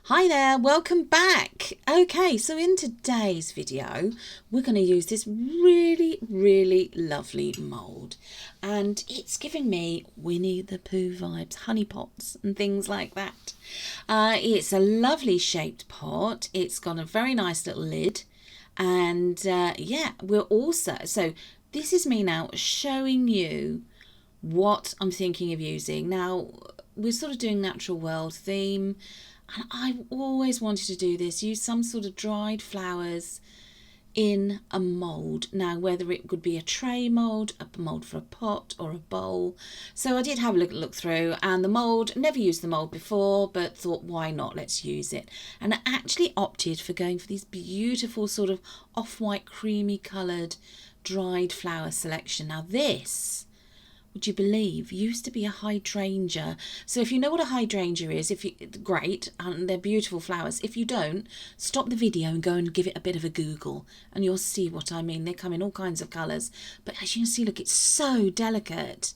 Hi there, welcome back. Okay, so in today's video, we're going to use this really lovely mould, and it's giving me Winnie the Pooh vibes, honey pots and things like that. It's a lovely shaped pot. It's got a very nice little lid, and yeah, so this is me now showing you what I'm thinking of using. Now, we're sort of doing natural world theme, and I've always wanted to do this, use some sort of dried flowers in a mould. Now, whether it could be a tray mould, a mould for a pot or a bowl. So I did have a look through, and the mould, never used the mould before, but thought, why not, let's use it. And I actually opted for going for these beautiful sort of off-white creamy coloured dried flower selection. Now this, would you believe, used to be a hydrangea. So if you know what a hydrangea is, great, and they're beautiful flowers. If you don't, stop the video and go and give it a bit of a Google, and you'll see what I mean. They come in all kinds of colours, but as you can see, look, it's so delicate.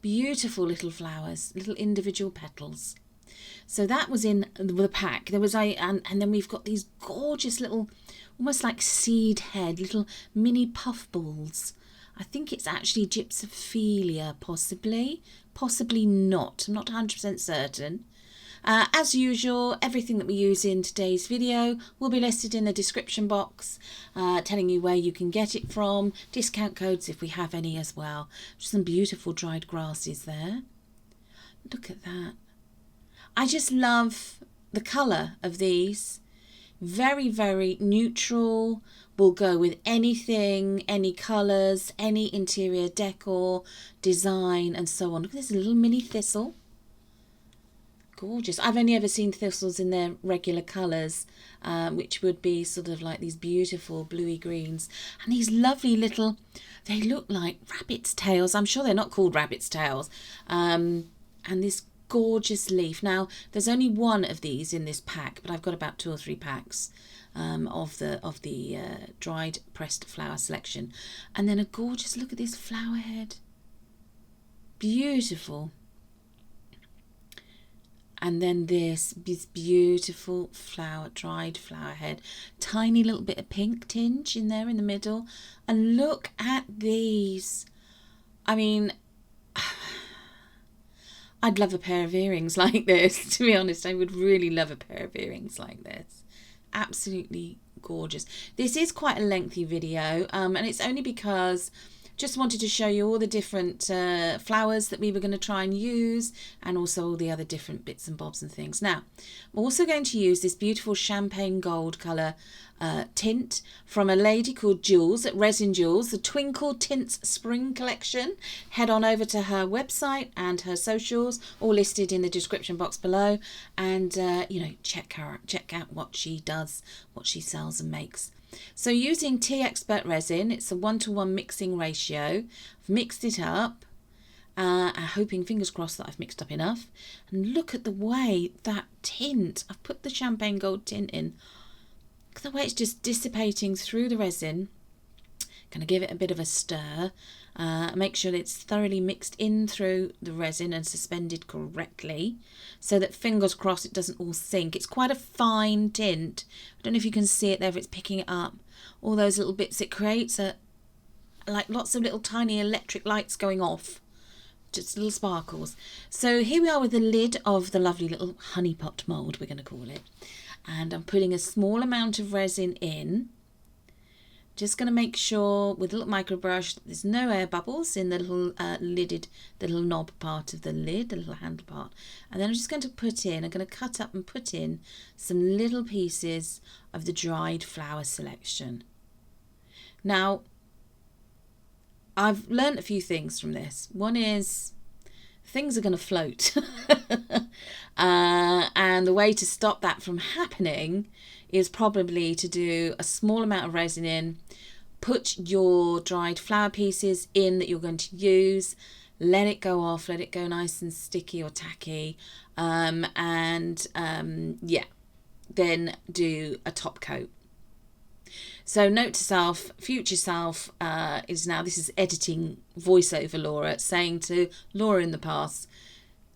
Beautiful little flowers, little individual petals. So that was in the pack. There was and then we've got these gorgeous little, almost like seed head, little mini puff balls. I think it's actually Gypsophilia, possibly not. I'm not 100% certain. As usual, everything that we use in today's video will be listed in the description box, telling you where you can get it from, discount codes if we have any as well. Just some beautiful dried grasses there. Look at that. I just love the colour of these. Very neutral. Will go with anything, any colours, any interior decor, design, and so on. Look at this little mini thistle. Gorgeous. I've only ever seen thistles in their regular colours, which would be sort of like these beautiful bluey greens. And these lovely little, they look like rabbit's tails. I'm sure they're not called rabbit's tails. And this gorgeous leaf. Now, there's only one of these in this pack, but I've got about 2 or 3 packs of the dried pressed flower selection. And then a gorgeous, look at this flower head. Beautiful. And then this beautiful dried flower head. Tiny little bit of pink tinge in there in the middle. And look at these. I mean, I'd love a pair of earrings like this, to be honest. I would really love a pair of earrings like this. Absolutely gorgeous. This is quite a lengthy video, and it's only because just wanted to show you all the different flowers that we were going to try and use, and also all the other different bits and bobs and things. Now, I'm also going to use this beautiful champagne gold colour tint from a lady called Jules at Resin Jules, the Twinkle Tints Spring Collection. Head on over to her website and her socials, all listed in the description box below, and check out what she does, what she sells and makes. So using Tea Expert resin, it's a 1:1 mixing ratio. I've mixed it up, hoping, fingers crossed, that I've mixed up enough. And look at the way that tint, I've put the champagne gold tint in. Look at the way it's just dissipating through the resin. Going to give it a bit of a stir, make sure it's thoroughly mixed in through the resin and suspended correctly, so that, fingers crossed, it doesn't all sink. It's quite a fine tint. I don't know if you can see it there, if it's picking it up. All those little bits it creates are like lots of little tiny electric lights going off, just little sparkles. So here we are with the lid of the lovely little honey pot mould, we're going to call it, and I'm putting a small amount of resin in. Just going to make sure with a little micro brush that there's no air bubbles in the little the little knob part of the lid, the little handle part. And then I'm just going to I'm going to cut up and put in some little pieces of the dried flower selection. Now, I've learned a few things from this. One is things are going to float. And the way to stop that from happening is probably to do a small amount of resin in, put your dried flower pieces in that you're going to use, let it go off, let it go nice and sticky or tacky, then do a top coat. So note to self, future self, this is editing voiceover Laura, saying to Laura in the past,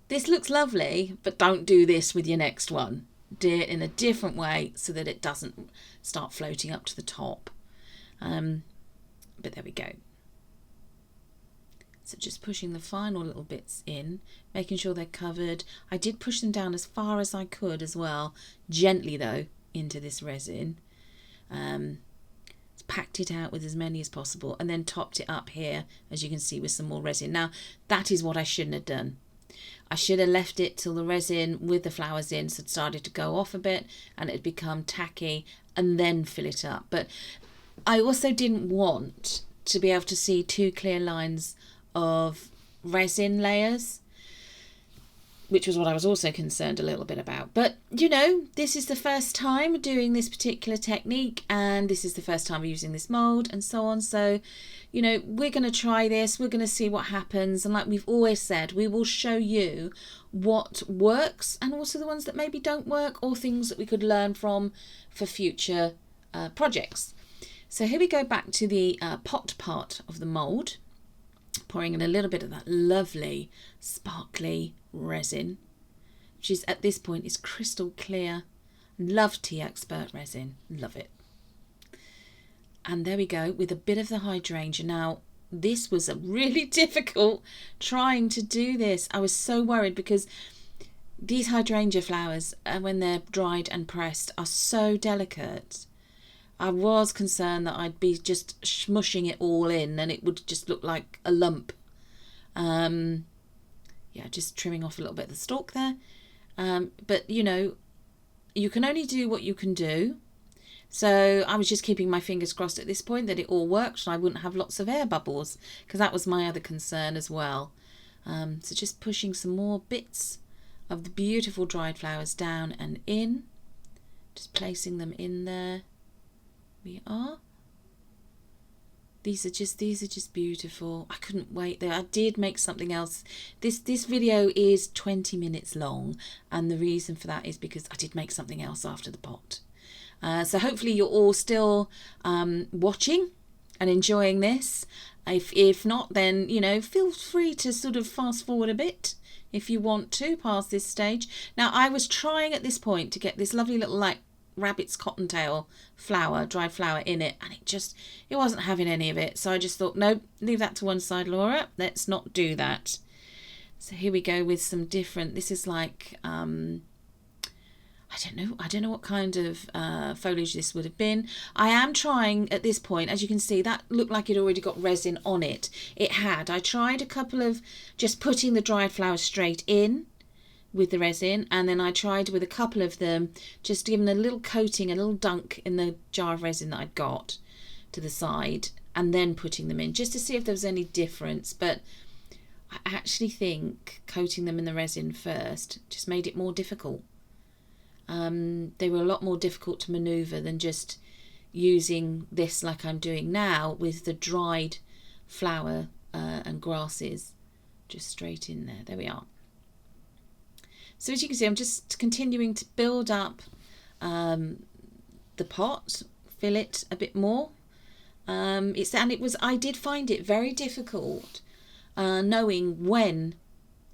this looks lovely, but don't do this with your next one. tapped it in a different way so that it doesn't start floating up to the top. But there we go. So just pushing the final little bits in, making sure they're covered. I did push them down as far as I could as well, gently though, into this resin. Packed it out with as many as possible and then topped it up here, as you can see, with some more resin. Now that is what I shouldn't have done. I should have left it till the resin with the flowers in had started to go off a bit and it had become tacky, and then fill it up. But I also didn't want to be able to see two clear lines of resin layers, which was what I was also concerned a little bit about. But, you know, this is the first time doing this particular technique, and this is the first time using this mould and so on. So, you know, we're going to try this. We're going to see what happens. And like we've always said, we will show you what works and also the ones that maybe don't work, or things that we could learn from for future projects. So here we go back to the pot part of the mould, pouring in a little bit of that lovely sparkly resin, which is at this point is crystal clear. Love Tea Expert resin, love it. And there we go with a bit of the hydrangea. Now this was a really difficult trying to do this. I was so worried because these hydrangea flowers, when they're dried and pressed, are so delicate. I was concerned that I'd be just smushing it all in and it would just look like a lump. Yeah, just trimming off a little bit of the stalk there. But, you know, you can only do what you can do. So I was just keeping my fingers crossed at this point that it all worked and I wouldn't have lots of air bubbles, because that was my other concern as well. So just pushing some more bits of the beautiful dried flowers down and in. Just placing them in there. We are. These are just beautiful. I couldn't wait there. I did make something else. This video is 20 minutes long, and the reason for that is because I did make something else after the pot. So hopefully you're all still watching and enjoying this. If not, then, you know, feel free to sort of fast forward a bit if you want to past this stage. Now I was trying at this point to get this lovely little like rabbit's cottontail flower, dried flower in it, and it wasn't having any of it. So I just thought, no, leave that to one side, Laura, let's not do that. So here we go with some different, this is like I don't know what kind of foliage this would have been. I am trying at this point, as you can see, that looked like it already got resin on it. It had. I tried a couple of just putting the dried flowers straight in with the resin, and then I tried with a couple of them just giving a little coating, a little dunk in the jar of resin that I'd got to the side, and then putting them in just to see if there was any difference. But I actually think coating them in the resin first just made it more difficult. They were a lot more difficult to maneuver than just using this like I'm doing now with the dried flower and grasses just straight in there. There we are. So as you can see, I'm just continuing to build up the pot, fill it a bit more. I did find it very difficult knowing when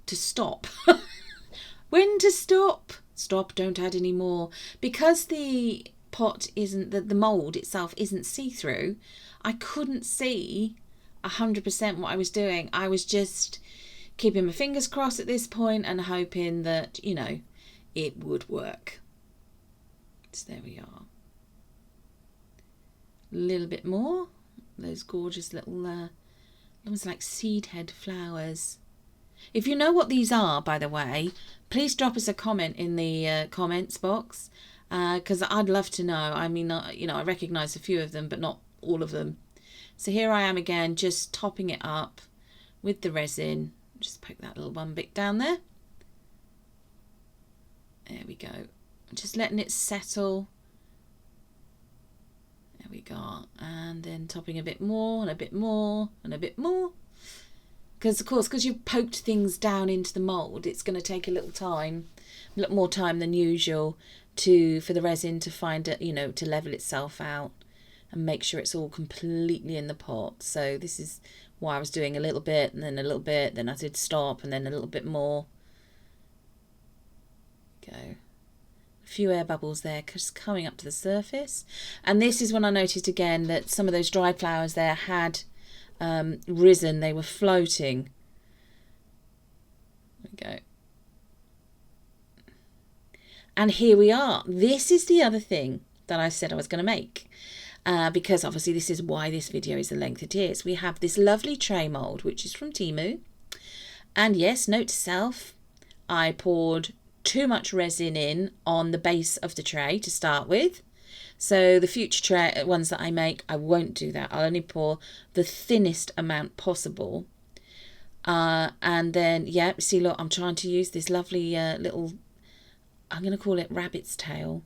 to stop. When to stop. Stop, don't add any more. Because the pot isn't, the mould itself isn't see-through, I couldn't see 100% what I was doing. I was just keeping my fingers crossed at this point and hoping that, you know, it would work. So there we are. A little bit more. Those gorgeous little, almost like seed head flowers. If you know what these are, by the way, please drop us a comment in the comments box, because I'd love to know. I mean, you know, I recognise a few of them, but not all of them. So here I am again, just topping it up with the resin. Just poke that little one bit down there. There we go. Just letting it settle. There we go. And then topping a bit more and a bit more and a bit more. Because, of course, because you've poked things down into the mould, it's going to take a little time, a little more time than usual for the resin to find it, you know, to level itself out and make sure it's all completely in the pot. So this is why I was doing a little bit and then a little bit, then I did stop and then a little bit more. Go. few air bubbles there just coming up to the surface. And this is when I noticed again that some of those dried flowers there had risen, they were floating. There we go. And here we are. This is the other thing that I said I was going to make. Because obviously this is why this video is the length it is. We have this lovely tray mould, which is from Temu. And yes, note to self, I poured too much resin in on the base of the tray to start with. So the future tray ones that I make, I won't do that. I'll only pour the thinnest amount possible. And then, yeah, see, look, I'm trying to use this lovely little, I'm going to call it rabbit's tail.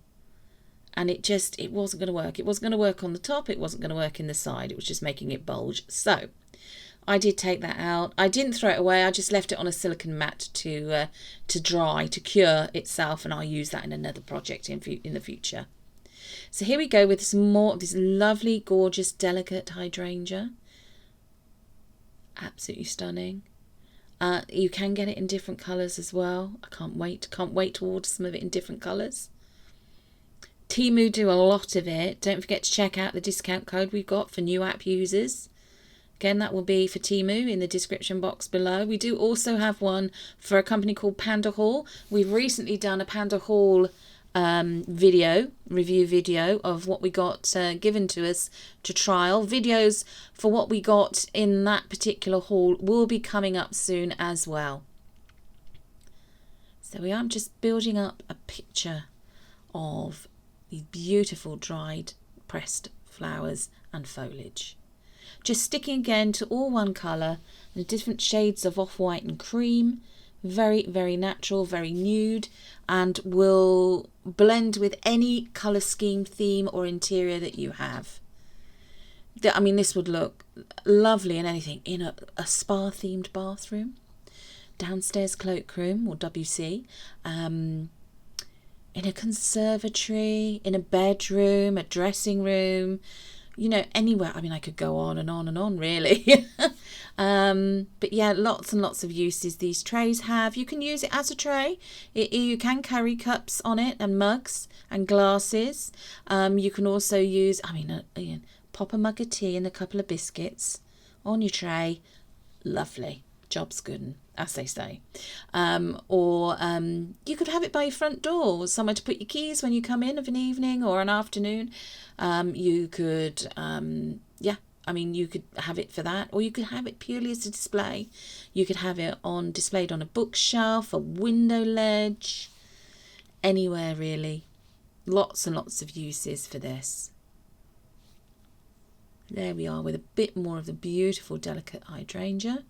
And it wasn't going to work. It wasn't going to work on the top. It wasn't going to work in the side. It was just making it bulge. So I did take that out. I didn't throw it away. I just left it on a silicone mat to dry, to cure itself. And I'll use that in another project in the future. So here we go with some more of this lovely, gorgeous, delicate hydrangea. Absolutely stunning. You can get it in different colours as well. I can't wait to order some of it in different colours. Temu do a lot of it. Don't forget to check out the discount code we've got for new app users. Again, that will be for Temu in the description box below. We do also have one for a company called Panda Hall. We've recently done a Panda Hall review video of what we got given to us to trial. Videos for what we got in that particular haul will be coming up soon as well. So I'm just building up a picture of these beautiful dried pressed flowers and foliage. Just sticking again to all one colour and different shades of off-white and cream. Very, very natural, very nude, and will blend with any colour scheme, theme or interior that you have. I mean, this would look lovely in anything. In a spa-themed bathroom, downstairs cloakroom or WC, in a conservatory, in a bedroom, a dressing room, you know, anywhere. I mean, I could go on and on and on, really. But yeah, lots and lots of uses these trays have. You can use it as a tray. You can carry cups on it and mugs and glasses. You can also use, pop a mug of tea and a couple of biscuits on your tray. Lovely. Job's good, as they say. Or you could have it by your front door, somewhere to put your keys when you come in of an evening or an afternoon. You could, you could have it for that, or you could have it purely as a display. You could have it displayed on a bookshelf, a window ledge, anywhere really. Lots and lots of uses for this. There we are with a bit more of the beautiful delicate hydrangea.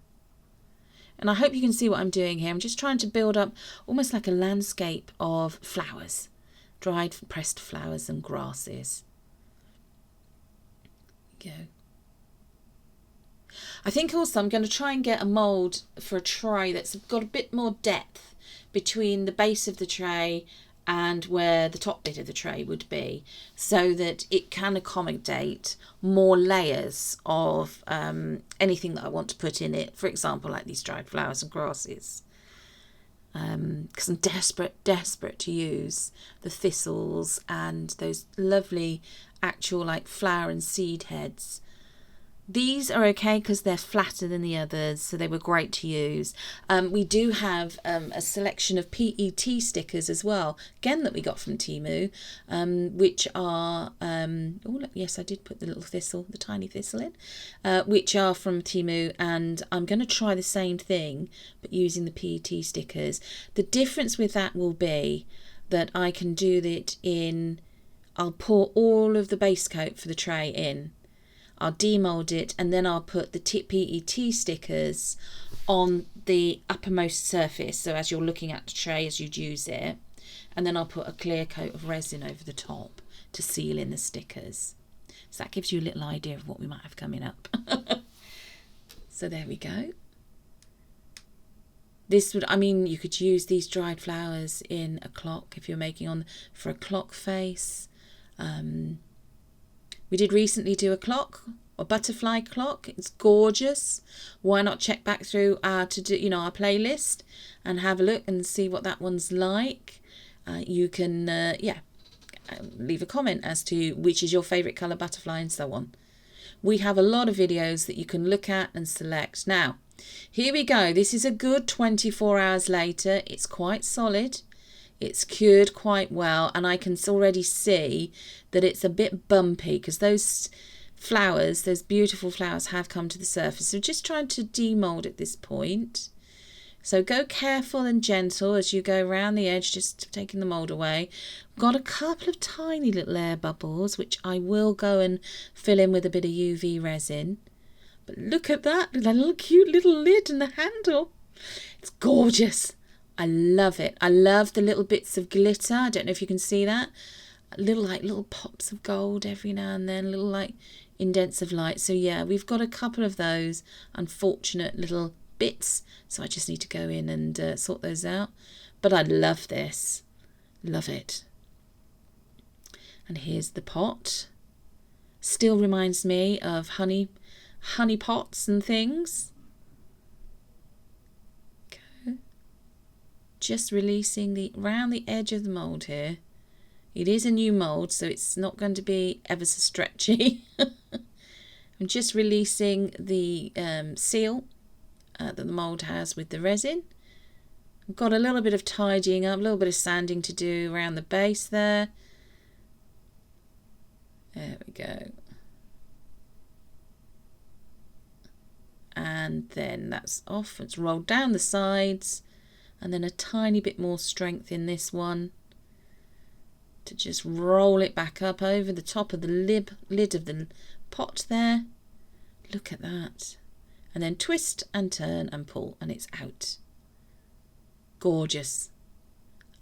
And I hope you can see what I'm doing here. I'm just trying to build up almost like a landscape of flowers, dried pressed flowers and grasses. There we go. I think also I'm going to try and get a mould for a tray that's got a bit more depth between the base of the tray and where the top bit of the tray would be, so that it can accommodate more layers of anything that I want to put in it. For example, like these dried flowers and grasses. Because I'm desperate to use the thistles and those lovely actual like flower and seed heads. These are okay because they're flatter than the others, so they were great to use. We do have a selection of PET stickers as well, again that we got from Temu, which are, yes, I did put the little thistle, the tiny thistle in, which are from Temu, and I'm going to try the same thing, but using the PET stickers. The difference with that will be that I can do it I'll pour all of the base coat for the tray in. I'll demold it and then I'll put the PET stickers on the uppermost surface, so as you're looking at the tray as you'd use it, and then I'll put a clear coat of resin over the top to seal in the stickers. So that gives you a little idea of what we might have coming up. So there we go. You could use these dried flowers in a clock if you're making for a clock face. We did recently do a butterfly clock. It's gorgeous. Why not check back through our playlist and have a look and see what that one's like. you can, leave a comment as to which is your favourite colour butterfly and so on. We have a lot of videos that you can look at and select. Now, here we go. This is a good 24 hours later. It's quite solid. It's cured quite well, and I can already see that it's a bit bumpy because those flowers, those beautiful flowers, have come to the surface. So just trying to demold at this point. So go careful and gentle as you go around the edge, just taking the mould away. Got a couple of tiny little air bubbles, which I will go and fill in with a bit of UV resin. But look at that little cute little lid and the handle. It's gorgeous. I love it. I love the little bits of glitter. I don't know if you can see that. Little pops of gold every now and then, little like indents of light. So yeah, we've got a couple of those unfortunate little bits. So I just need to go in and sort those out. But I love this. Love it. And here's the pot. Still reminds me of honey pots and things. Okay. Just releasing around the edge of the mould here. It is a new mould, so it's not going to be ever so stretchy. I'm just releasing the seal that the mould has with the resin. I've got a little bit of tidying up, a little bit of sanding to do around the base there. There we go. And then that's off. It's rolled down the sides, and then a tiny bit more strength in this one to just roll it back up over the top of the lid of the pot there. Look at that. And then twist and turn and pull, and it's out. Gorgeous.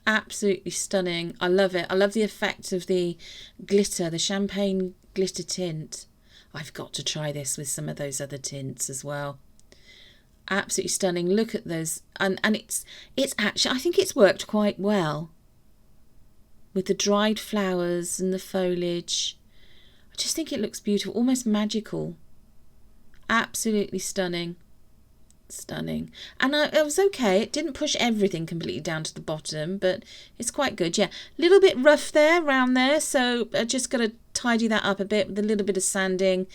Absolutely stunning. I love it. I love the effect of the glitter, the champagne glitter tint. I've got to try this with some of those other tints as well. Absolutely stunning. Look at those. And it's actually, I think it's worked quite well with the dried flowers and the foliage. I just think it looks beautiful, almost magical. Absolutely stunning. Stunning. And it was okay. It didn't push everything completely down to the bottom, but it's quite good. Yeah, a little bit rough there, around there, so I just got to tidy that up a bit with a little bit of sanding,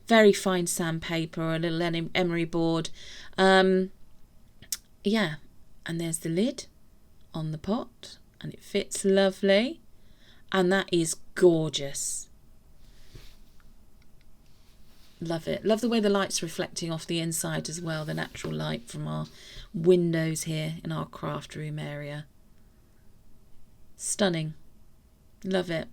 very fine sandpaper or a little emery board. Yeah, and there's the lid on the pot, and it fits lovely, and that is gorgeous. Love it. Love the way the light's reflecting off the inside as well, the natural light from our windows here in our craft room area. Stunning. Love it.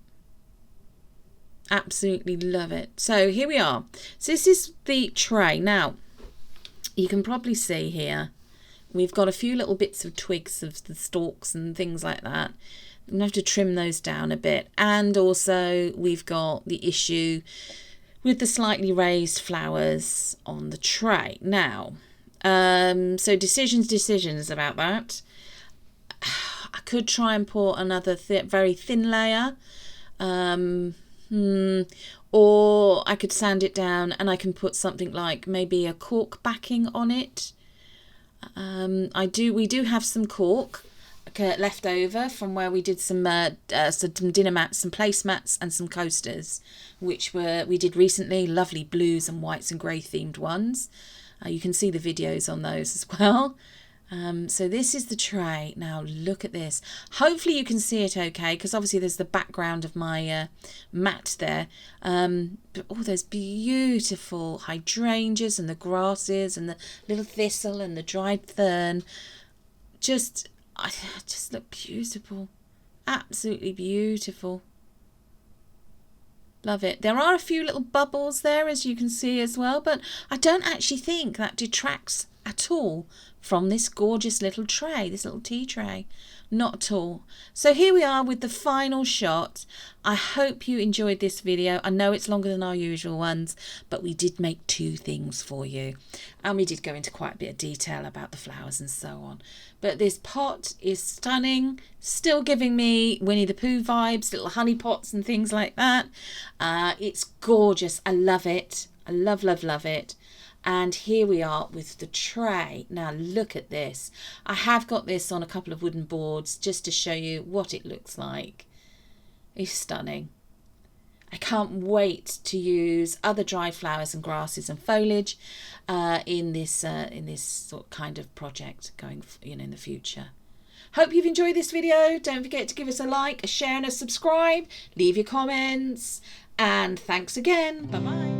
Absolutely love it. So here we are. So this is the tray. Now, you can probably see here, we've got a few little bits of twigs of the stalks and things like that. I'm going to have to trim those down a bit. And also we've got the issue with the slightly raised flowers on the tray. Now, so decisions about that. I could try and pour another very thin layer, or I could sand it down and I can put something like maybe a cork backing on it. We do have some cork left over from where we did some dinner mats, some placemats and some coasters, which we did recently. Lovely blues and whites and grey themed ones. You can see the videos on those as well. So this is the tray. Now look at this. Hopefully you can see it okay, because obviously there's the background of my mat there. But all those beautiful hydrangeas and the grasses and the little thistle and the dried fern just look beautiful. Absolutely beautiful. Love it. There are a few little bubbles there, as you can see as well, but I don't actually think that detracts at all from this gorgeous little tray, this little tea tray. Not at all. So here we are with the final shot. I hope you enjoyed this video. I know it's longer than our usual ones, but we did make two things for you. And we did go into quite a bit of detail about the flowers and so on. But this pot is stunning, still giving me Winnie the Pooh vibes, little honey pots and things like that. It's gorgeous. I love it. I love, love, love it. And here we are with the tray. Now look at this. I have got this on a couple of wooden boards just to show you what it looks like. It's stunning. I can't wait to use other dried flowers and grasses and foliage in this sort of kind of project going, in the future. Hope you've enjoyed this video. Don't forget to give us a like, a share and a subscribe. Leave your comments. And thanks again. Bye-bye.